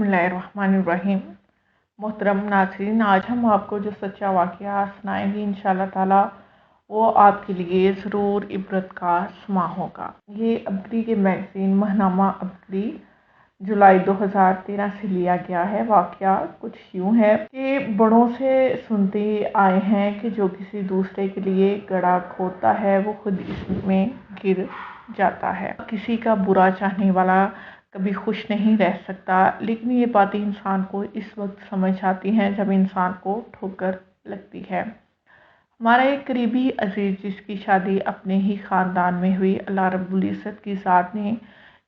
बिस्मिल्लाहिर्रहमानिर्रहीम। मोहतरम नाज़रीन, आज हम आपको जो सच्चा वाक़या सुनाएंगे इंशाअल्लाह ताला वो आपके लिए ज़रूर इबरत का समा होगा। ये अबरी के मैगज़ीन महनामा अबरी जुलाई 2013 से लिया गया है। वाक़या कुछ यूँ है कि बड़ों से सुनते आए हैं कि जो किसी दूसरे के लिए गड्ढा खोदता है वो खुद इसमें गिर जाता है। किसी का बुरा चाहने वाला कभी खुश नहीं रह सकता, लेकिन ये बातें इंसान को इस वक्त समझ आती हैं जब इंसान को ठोकर लगती है। हमारा एक करीबी अजीज जिसकी शादी अपने ही ख़ानदान में हुई, अल्लाह रब्बुल इज़्ज़त की ज़ात ने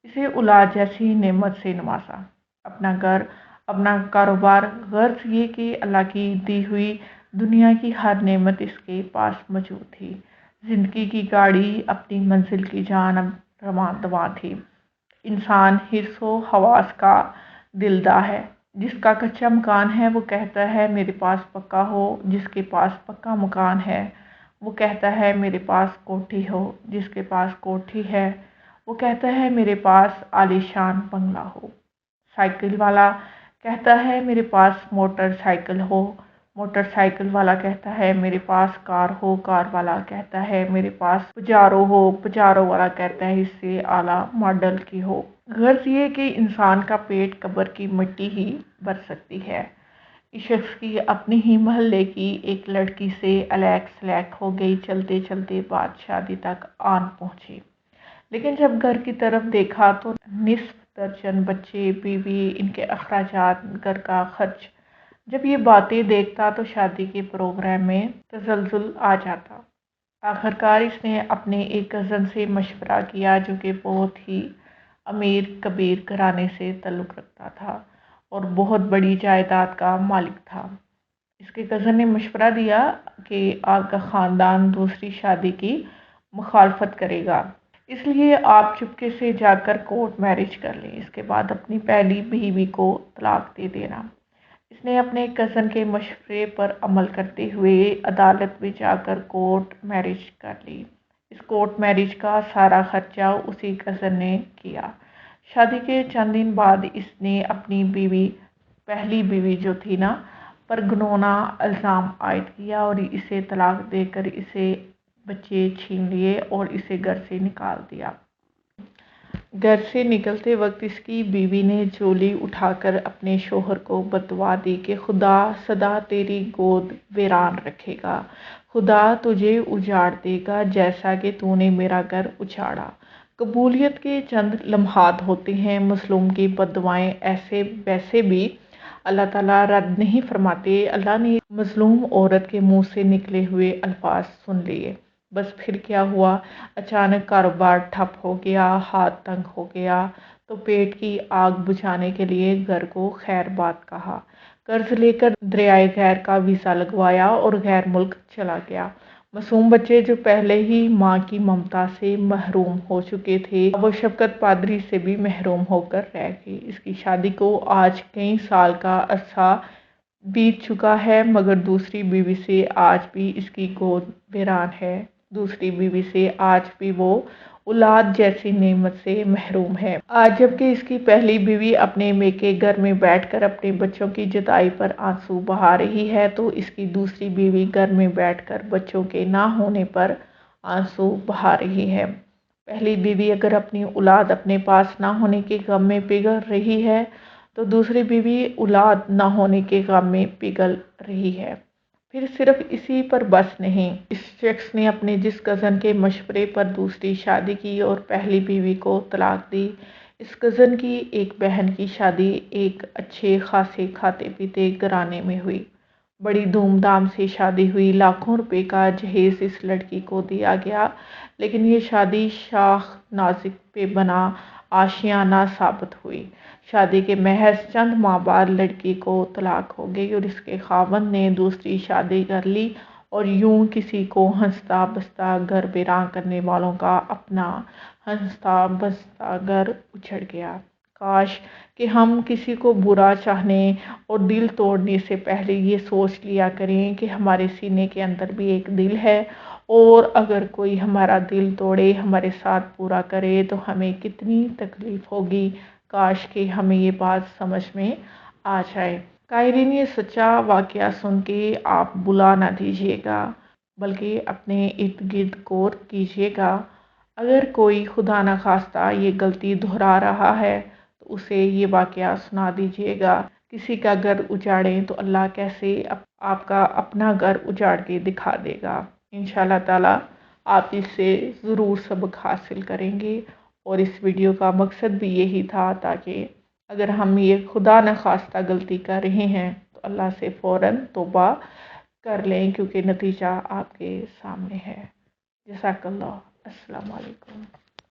इसे औलाद जैसी नेमत से नवाजा। अपना घर, अपना कारोबार, गर्ज ये कि अल्लाह की दी हुई दुनिया की हर नेमत इसके पास मौजूद थी। ज़िंदगी की गाड़ी अपनी मंजिल की जानब रवां दवां थी। इंसान हिर्सो हवास का दिलदा है। जिसका कच्चा मकान है वो कहता है मेरे पास पक्का हो, जिसके पास पक्का मकान है वो कहता है मेरे पास कोठी हो, जिसके पास कोठी है वो कहता है मेरे पास आलीशान बंगला हो। साइकिल वाला कहता है मेरे पास मोटरसाइकिल हो, मोटरसाइकिल वाला कहता है मेरे पास कार हो, कार वाला कहता है मेरे पास पजारो हो, पजारो वाला कहता है इससे आला मॉडल की हो। गर्ज ये कि इंसान का पेट कब्र की मिट्टी ही भर सकती है। इस शख्स की अपने ही महल्ले की एक लड़की से अलैक सलैक हो गई। चलते चलते बात शादी तक आन पहुंची, लेकिन जब घर की तरफ देखा तो निस्फ दर्जन बच्चे, बीवी, इनके अखराजात, घर का खर्च। जब ये बातें देखता तो शादी के प्रोग्राम में तसलजुल आ जाता। आखिरकार इसने अपने एक कज़न से मशवरा किया जो कि बहुत ही अमीर कबीर घराने से ताल्लुक़ रखता था और बहुत बड़ी जायदाद का मालिक था। इसके कज़न ने मशवरा दिया कि आपका ख़ानदान दूसरी शादी की मुखालफत करेगा, इसलिए आप चुपके से जाकर कोर्ट मैरिज कर लें। इसके बाद अपनी पहली बीवी को तलाक दे देना। इसने अपने कज़न के मशवरे पर अमल करते हुए अदालत में जाकर कोर्ट मैरिज कर ली। इस कोर्ट मैरिज का सारा खर्चा उसी कज़न ने किया। शादी के चंद दिन बाद इसने अपनी बीवी, पहली बीवी जो थी ना, पर घिनौना इल्ज़ाम आयद किया और इसे तलाक देकर इसे बच्चे छीन लिए और इसे घर से निकाल दिया। घर से निकलते वक्त इसकी बीवी ने झोली उठाकर अपने शोहर को बददुआ दी कि खुदा सदा तेरी गोद वीरान रखेगा, खुदा तुझे उजाड़ देगा जैसा कि तूने मेरा घर उजाड़ा। कबूलियत के चंद लम्हात होते हैं, मज़लूम की बद्दुआएं ऐसे वैसे भी अल्लाह ताला रद्द नहीं फरमाते। अल्लाह ने मज़लूम औरत के मुंह से निकले हुए अल्फाज सुन लिए। बस फिर क्या हुआ, अचानक कारोबार ठप हो गया, हाथ तंग हो गया तो पेट की आग बुझाने के लिए घर को खैरबाद कहा। कर्ज लेकर दरियाए गैर का वीज़ा लगवाया और गैर मुल्क चला गया। मासूम बच्चे जो पहले ही माँ की ममता से महरूम हो चुके थे, वो शफकत पादरी से भी महरूम होकर रह गए। इसकी शादी को आज कई साल का अरसा बीत चुका है, मगर दूसरी बीवी से आज भी इसकी गोद वीरान है। दूसरी बीवी से आज भी वो औलाद जैसी नेमत से महरूम है। आज जबकि इसकी पहली बीवी अपने मेके घर में बैठकर अपने बच्चों की जुदाई पर आंसू बहा रही है, तो इसकी दूसरी बीवी घर में बैठकर बच्चों के ना होने पर आंसू बहा रही है। पहली बीवी अगर अपनी औलाद अपने पास ना होने के गम में पिघल रही है, तो दूसरी बीवी औलाद ना होने के गम में पिघल रही है। फिर सिर्फ इसी पर बस नहीं, इस शख्स ने अपने जिस कज़न के मशवरे पर दूसरी शादी की और पहली बीवी को तलाक दी, इस कज़न की एक बहन की शादी एक अच्छे खासे खाते पीते घराने में हुई। बड़ी धूमधाम से शादी हुई। लाखों रुपए का जहेज इस लड़की को दिया गया, लेकिन ये शादी शाख नाज़िक पे बना आशियाना साबित हुई। शादी के महज चंद माह बाद लड़की को तलाक हो गई और इसके खावंद ने दूसरी शादी कर ली और यूं किसी को हंसता बसता घर वीरान करने वालों का अपना हंसता बसता घर उछड़ गया। काश कि हम किसी को बुरा चाहने और दिल तोड़ने से पहले ये सोच लिया करें कि हमारे सीने के अंदर भी एक दिल है, और अगर कोई हमारा दिल तोड़े, हमारे साथ बुरा करे तो हमें कितनी तकलीफ़ होगी। کاش کہ ہمیں یہ بات سمجھ میں آ جائے۔ قائرین، یہ سچا واقعہ سن کے آپ بلا نہ دیجیے گا، بلکہ اپنے ارد گرد غور کیجیے گا۔ اگر کوئی خدا نخواستہ یہ غلطی دہرا رہا ہے تو اسے یہ واقعہ سنا دیجیے گا۔ کسی کا گھر اجاڑیں تو اللہ کیسے آپ کا اپنا گھر اجاڑ کے دکھا دے گا۔ انشاءاللہ تعالی آپ اس سے ضرور سبق حاصل کریں گے، اور اس ویڈیو کا مقصد بھی یہی تھا تاکہ اگر ہم یہ خدا نخواستہ غلطی کر رہے ہیں تو اللہ سے فوراً توبہ کر لیں، کیونکہ نتیجہ آپ کے سامنے ہے۔ جزاک اللہ۔ السلام علیکم۔